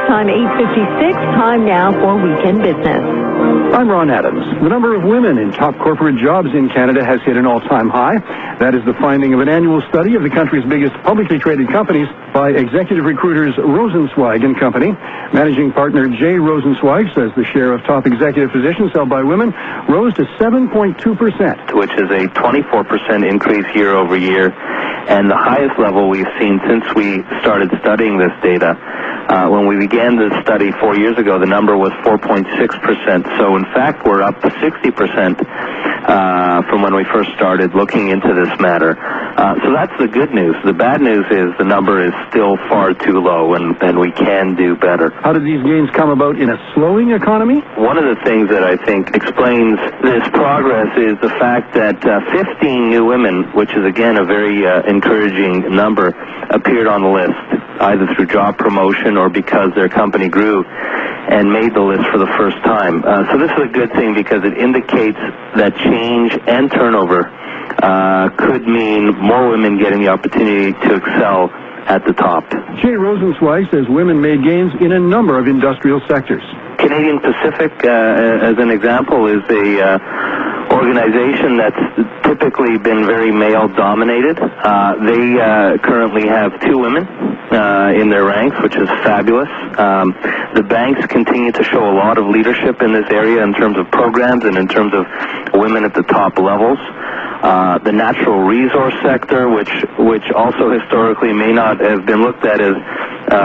time 8:56. Time now for Weekend Business. I'm Ron Adams. The number of women in top corporate jobs in Canada has hit an all-time high. That is the finding of an annual study of the country's biggest publicly traded companies by executive recruiters Rosenzweig and Company. Managing partner Jay Rosenzweig says the share of top executive positions held by women rose to 7.2%. Which is a 24% increase year over year, and the highest level we've seen since we started studying this data. When we began this study 4 years ago, the number was 4.6%. So, in fact, we're up to 60% from when we first started looking into this matter. So that's the good news. The bad news is the number is still far too low, and we can do better. How did these gains come about in a slowing economy? One of the things that I think explains this progress is the fact that 15 new women, which is, again, a very encouraging number, appeared on the list, either through job promotion or because their company grew and made the list for the first time. So this is a good thing because it indicates that change and turnover could mean more women getting the opportunity to excel at the top. Jay Rosenzweig says women made gains in a number of industrial sectors. Canadian Pacific, as an example, is a organization that's typically been very male-dominated. They currently have 2 women in their ranks, which is fabulous. The banks continue to show a lot of leadership in this area in terms of programs and in terms of women at the top levels. The natural resource sector, which also historically may not have been looked at as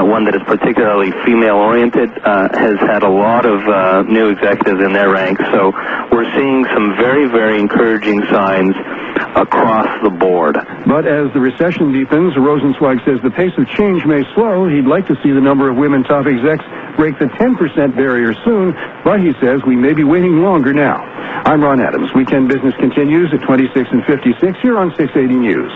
one that is particularly female-oriented, has had a lot of new executives in their ranks. So we're seeing some very, very encouraging signs across the board. But as the recession deepens, Rosenzweig says the pace of change may slow. He'd like to see the number of women top execs break the 10% barrier soon, but he says we may be waiting longer now. I'm Ron Adams. Weekend Business continues at 26 and 56 here on 680 News.